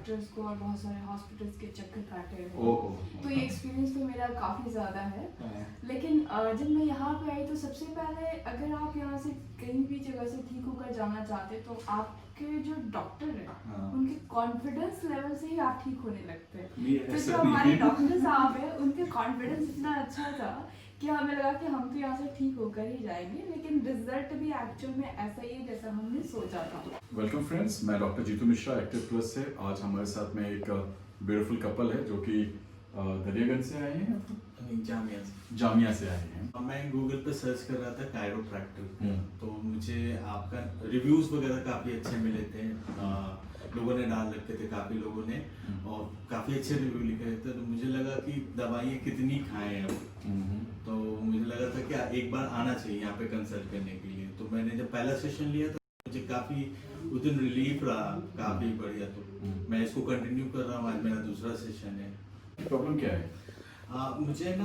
Doctors को और बहुत सारे हॉस्पिटल्स के चक्कर काटे हैं। तो ये एक्सपीरियंस तो मेरा काफ़ी ज़्यादा है। लेकिन जब मैं यहाँ पे आई तो सबसे पहले अगर आप यहाँ से कहीं भी जगह से ठीक होकर जाना चाहते तो आपके जो डॉक्टर हैं उनके कॉन्फिडेंस लेवल से ही आप ठीक होने लगते हैं। तो जो हमारे डॉक्टर साहब हैं उनके कॉन्फिडेंस इतना अच्छा था कि हमें लगा कि हम तो यहाँ से ठीक होकर ही जाएंगे, लेकिन रिजल्ट भी एक्चुअल में ऐसा ही है जैसा हमने सोचा था। वेलकम फ्रेंड्स, मैं doctor Jitu Mishra, active plus से। आज हमारे साथ में एक ब्यूटीफुल कपल है जो कि दरियागंज से आए हैं, जामिया से आए हैं। मैं गूगल पे सर्च कर रहा था कायरोप्रैक्टर, तो मुझे आपका रिव्यूज वगैरह काफी अच्छे मिले थे। लोगों ने डाल रखे थे काफी लोगों ने, और काफी अच्छे रिव्यू लिखे थे। तो मुझे लगा कि दवाइयाँ कितनी खाएं अब, तो मुझे लगा था कि एक बार आना चाहिए यहाँ पे कंसल्ट करने के लिए। तो मैंने जब पहला सेशन लिया था मुझे काफी उस दिन रिलीफ रहा, काफी बढ़िया। तो मैं इसको कंटिन्यू कर रहा हूँ, आज मेरा दूसरा सेशन है। प्रॉब्लम क्या है? मुझे ना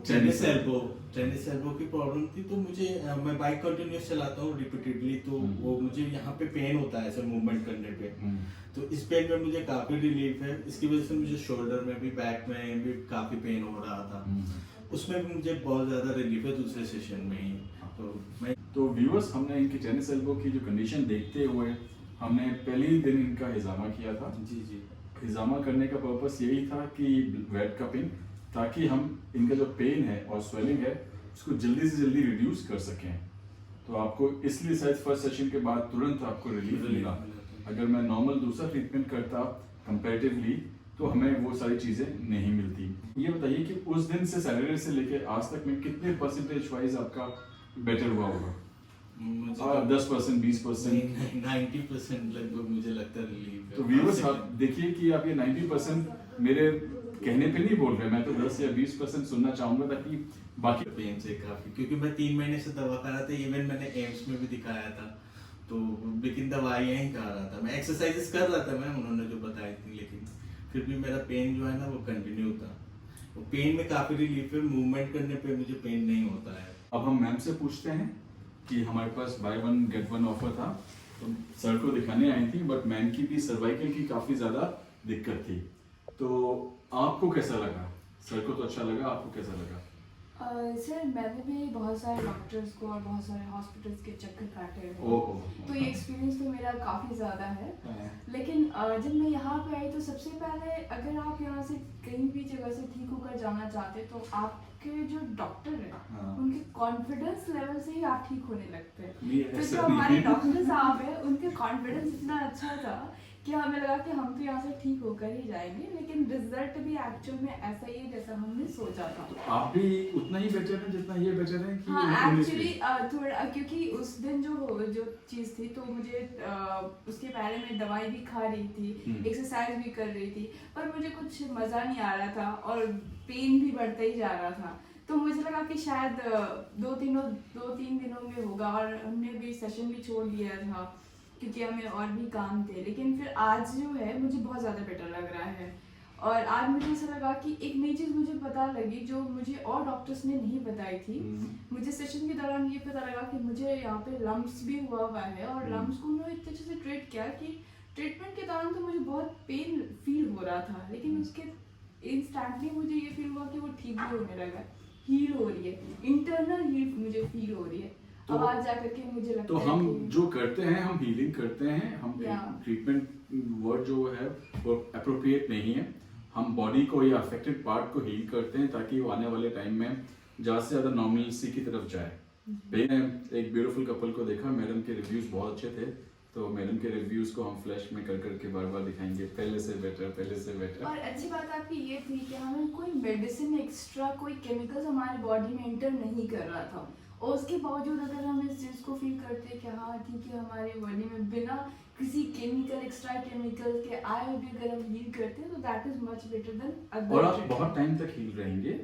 टेनिस एल्बो की प्रॉब्लम थी। तो मुझे मैं बाइक कंटिन्यूस चलाता हूँ रिपीटेडली, तो वो मुझे यहाँ पे पेन होता है ऐसे मूवमेंट करने पे। तो इस पेन में मुझे काफी रिलीफ है। इसकी वजह से मुझे शोल्डर में भी, बैक में भी काफी पेन हो रहा था। उसमें भी मुझे बहुत ज्यादा रिलीफ है दूसरे सेशन में ही। तो व्यूअर्स, हमने इनकी टेनिस एल्बो की जो कंडीशन देखते हुए हमने पहले ही दिन इनका हिजामा किया था। जी। हिजामा करने का पर्पस यही था कि वेट कपिंग, ताकि हम इनका जो पेन है और स्वेलिंग है उसको जल्दी से जल्दी रिड्यूस कर सकें। तो आपको इसलिए शायद फर्स्ट सेशन के बाद तुरंत आपको रिलीफ मिला। अगर मैं नॉर्मल दूसरा ट्रीटमेंट करता कंपैरेटिवली तो हमें वो सारी चीज़ें नहीं मिलती। ये बताइए कि उस दिन से सैटरडे से लेकर आज तक में कितने परसेंटेज वाइज आपका बेटर हुआ होगा? 10%, 20%, 90% लगभग मुझे लगता है रिलीफ है। तो व्यूअर्स, आप देखिए कि आप ये 90% मेरे कहने पे नहीं बोल रहे, मैं तो 10 या 20% सुनना चाहूंगा ताकि बाकी पेन से काफी, क्योंकि मैं 3 महीने से दवा खा रहा था। इवन मैंने एम्स में भी दिखाया था, तो लेकिन दवाइयाँ ही खा रहा था। मैं एक्सरसाइजेस कर रहा था, मैं उन्होंने जो बताई थी, लेकिन फिर भी मेरा पेन जो है ना वो कंटिन्यू था। वो पेन में काफी रिलीफ है, मूवमेंट करने पे मुझे पेन नहीं होता है। अब हम मैम से पूछते हैं कि हमारे पास buy one get one offer था, तो सर को दिखाने आई थी, बट मैम की भी सर्वाइकल की काफ़ी ज़्यादा दिक्कत थी। तो आपको कैसा लगा? सर को तो अच्छा लगा, आपको कैसा लगा? सर, मैंने भी बहुत सारे डॉक्टर्स को और बहुत सारे हॉस्पिटल्स के चक्कर काटे हैं। तो ये एक्सपीरियंस तो मेरा काफ़ी ज़्यादा है। लेकिन जब मैं यहाँ पे आई तो सबसे पहले अगर आप यहाँ से कहीं भी जगह से ठीक होकर जाना चाहते तो आपके जो डॉक्टर हैं उनके कॉन्फिडेंस लेवल से ही आप ठीक होने लगते हैं। तो जो हमारे डॉक्टर साहब हैं उनके कॉन्फिडेंस इतना अच्छा था कि हमें लगा कि हम तो यहाँ से ठीक होकर ही जाएंगे, लेकिन रिजल्ट भी एक्चुअल में ऐसा ही है जैसा हमने सोचा था। तो आप भी उतना ही बेटर हैं जितना ये बेटर हैं कि? हाँ, एक्चुअली थोड़ा, क्योंकि उस दिन जो चीज़ थी तो मुझे उसके पहले मैं दवाई भी खा रही थी, एक्सरसाइज भी कर रही थी, पर मुझे कुछ मज़ा नहीं आ रहा था और पेन भी बढ़ता ही जा रहा था। तो मुझे लगा कि शायद 2-3 दिनों में होगा, और हमने भी सेशन भी छोड़ दिया था क्योंकि हमें और भी काम थे। लेकिन फिर आज जो है मुझे बहुत ज़्यादा बेटर लग रहा है, और आज मुझे ऐसा लगा कि एक नई चीज़ मुझे पता लगी जो मुझे और डॉक्टर्स ने नहीं बताई थी। मुझे सेशन के दौरान ये पता लगा कि मुझे यहाँ पे लम्प्स भी हुआ है, और लम्प्स को उन्होंने इतने अच्छे से ट्रीट किया कि ट्रीटमेंट के दौरान तो मुझे बहुत पेन फील हो रहा था, लेकिन उसके इंस्टेंटली मुझे ये फील हुआ कि वो ठीक भी होने लगा, हील हो रही है, इंटरनल हील मुझे फील हो रही है। तो, अब आज जाकर के मुझे लगता तो है हम कि जो करते हैं, हम हीलिंग करते हैं, हम ट्रीटमेंट वर्ड जो है वो अप्रोप्रिएट नहीं है। हम बॉडी को या अफेक्टेड पार्ट को हील करते हैं ताकि वो आने वाले टाइम में ज़्यादा से ज़्यादा नॉर्मलसी की तरफ जाए। मैंने एक ब्यूटीफुल कपल को देखा, मैडम के रिव्यूज़ बहुत अच्छे थे, तो मैडम के रिव्यूज़ को हम फ्लैश में कर करके बार बार दिखाएंगे, पहले से बेटर। और अच्छी बात आपकी ये थी कि हमें कोई मेडिसिन एक्स्ट्रा, कोई केमिकल्स हमारी बॉडी में एंटर नहीं कर रहा था, और उसके बावजूद अगर हम इस चीज़ को फील करते हैं कि हाँ ठीक है, हमारी बॉडी में बिना किसी केमिकल, एक्स्ट्रा केमिकल के आए भी अगर हम हील करते हैं तो that is much better than other. और आप बहुत टाइम तक हील रहेंगे,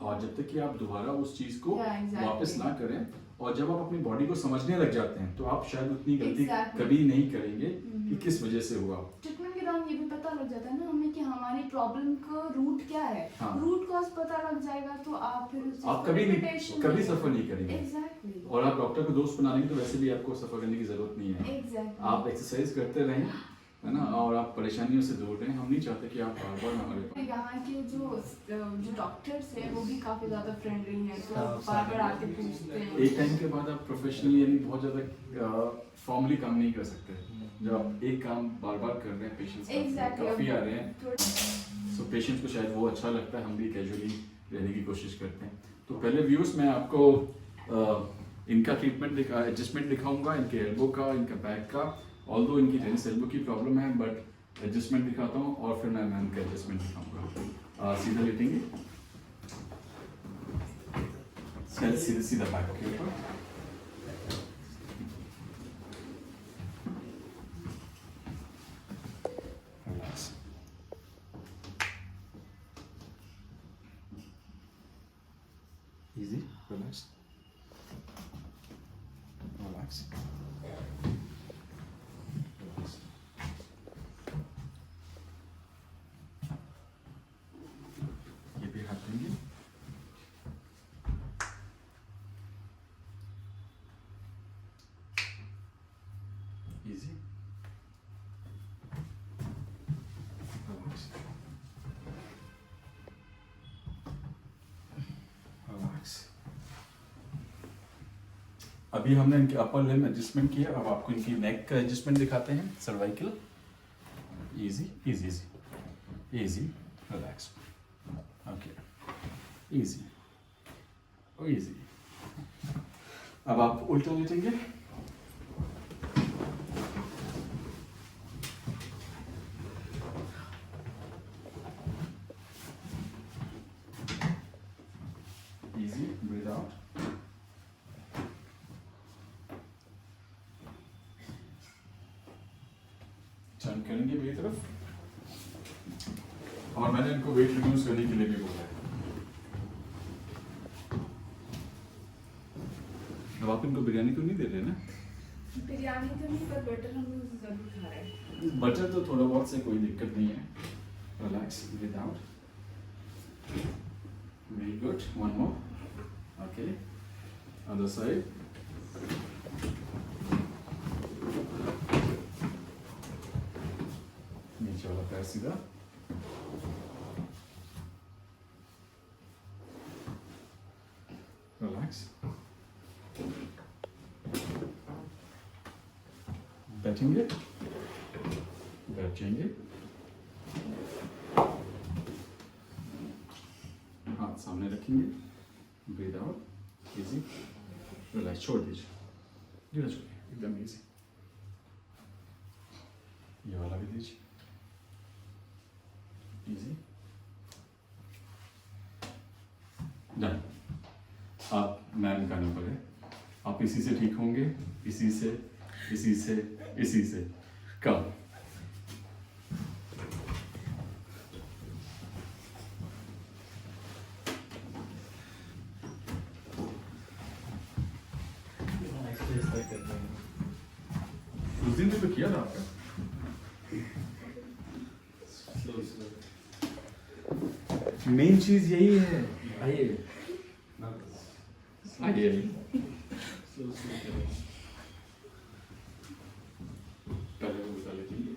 और जब तक कि आप दोबारा उस चीज़ को वापस ना करें, और जब आप अपनी बॉडी को समझने लग जाते हैं तो आप शायद उतनी गलती कभी नहीं करेंगे कि किस वजह से हुआ। ट्रीटमेंट के दौरान ये भी पता लग जाता है ना हमें कि हमारी प्रॉब्लम का रूट क्या है। रूट कॉज पता लग जाएगा तो आप फिर आप कभी सफर नहीं करेंगे। और आप डॉक्टर को दोस्त बना लेंगे तो वैसे भी आपको सफर करने की जरूरत नहीं है। आप एक्सरसाइज करते रहें, है ना, और आप परेशानियों से दूर रहें। हम नहीं चाहते कि आप बार बार हमारे पास। यहाँ के जो डॉक्टर्स हैं वो भी काफ़ी ज़्यादा फ्रेंडली हैं, तो हाँ, बार बार आके पूछते हैं। एक टाइम के बाद आप प्रोफेशनली यानी बहुत ज़्यादा फॉर्मली काम नहीं कर सकते। जब आप एक काम बार बार कर रहे हैं, पेशेंट्स Exactly. काफ़ी आ रहे हैं, सो पेशेंट्स को शायद वो अच्छा लगता है, हम भी कैजुअली रहने की कोशिश करते हैं। तो पहले व्यूज़ मैं आपको इनका ट्रीटमेंट एडजस्टमेंट दिखाऊंगा, इनके एल्बो का, इनका बैक का। ऑल्दो इनकी टेनिस एल्बो की प्रॉब्लम है, बट एडजस्टमेंट दिखाता हूँ और फिर मैं मैम का एडजस्टमेंट दिखाऊंगा। सीधा लेटेंगे, सीधा सीधा बैक के ऊपर। Relax. Easy, relax. Relax. Relax. ये भी हाथ देंगे। Easy. Relax. Relax. अभी हमने इनके अपर लिम्ब एडजस्टमेंट किया, अब आपको इनकी नेक का एडजस्टमेंट दिखाते हैं। Cervical, easy easy easy easy, relax, okay, easy easy. अब आप उल्टा लेटेंगे, इजी, ब्रीथ आउट, टर्न करेंगे मेरी तरफ। और मैंने इनको वेट रिड्यूस करने के लिए भी बोला है। अब आप इनको बिरयानी तो नहीं दे रहे ना? बिरयानी तो नहीं, पर बटर हम लोग जरूर खा रहे हैं। बटर तो थोड़ा बहुत से कोई दिक्कत नहीं है। Relax, breathe out, very good, one more, okay, other side, नीचे वाला पैर सीधा, रिलैक्स, बैठेंगे, बैठ जाएंगे, हाथ सामने रखेंगे, ब्रीथ आउट, इजी, रिलैक्स, छोड़ दीजिए, धीरे छोड़िए, एकदम इजी। ये वाला भी दीजिए, इजी, डन। आप मैम का नंबर है, आप इसी से ठीक होंगे, इसी से, इसी से, इसी से। कम उस दिन भी तो किया था आपका। मेन चीज यही है। आइए आइए आइए, पहले वो बता लीजिए।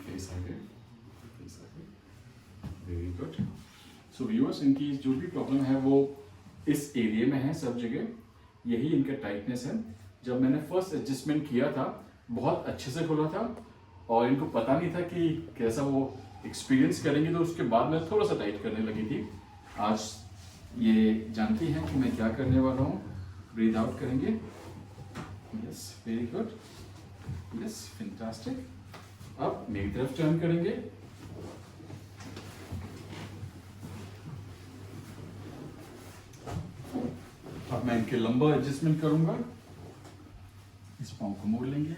फेस आगे, फेस आगे, वेरी गुड। सो व्यूअर्स, इनकी जो भी प्रॉब्लम है वो इस एरिया में है, सब जगह यही इनका टाइटनेस है। जब मैंने फर्स्ट एडजस्टमेंट किया था बहुत अच्छे से खोला था और इनको पता नहीं था कि कैसा वो एक्सपीरियंस करेंगे, तो उसके बाद मैं थोड़ा सा टाइट करने लगी थी। आज ये जानती हैं कि मैं क्या करने वाला हूँ। ब्रीथ आउट करेंगे, yes, very good, yes, fantastic. अब मेरी तरफ टर्न करेंगे, अब मैं इनके लंबा एडजस्टमेंट करूंगा। इस पाँव को मोड़ लेंगे,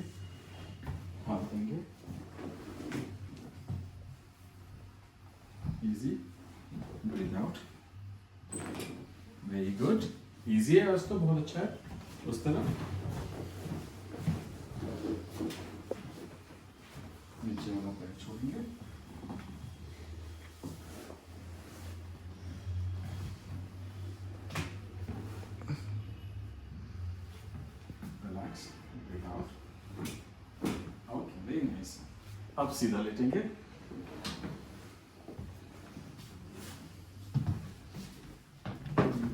हाथ देंगे, easy, breathe out, very good, easy है, आज तो बहुत अच्छा है। उस तरह नीचे वाला पैर छोड़ेंगे, अब सीधा लेटेंगे।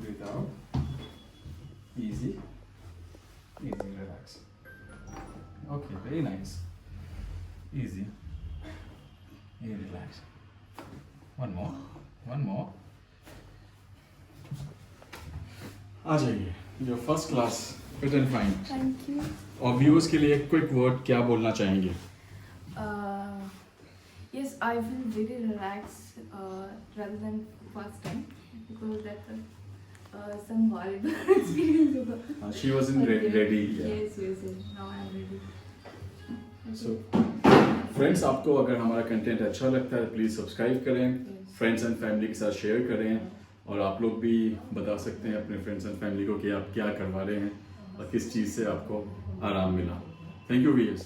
Breathe out. Easy, relax. Okay, very nice. Easy, relax. One more. आ जाइए, your first class fit and fine. Thank you. और व्यूअर्स के लिए एक क्विक वर्ड क्या बोलना चाहेंगे? Yes, I feel very relaxed rather than first time because that's some horrible experience. She wasn't ready. Yeah. Yes. Now I am ready. So, friends, आपको अगर हमारा कंटेंट अच्छा लगता है प्लीज़ सब्सक्राइब करें, फ्रेंड्स एंड फैमिली के साथ share करें, और आप लोग भी बता सकते हैं अपने फ्रेंड्स एंड फैमिली को कि आप क्या करवा रहे हैं और किस चीज़ से आपको आराम मिला। Thank you viewers.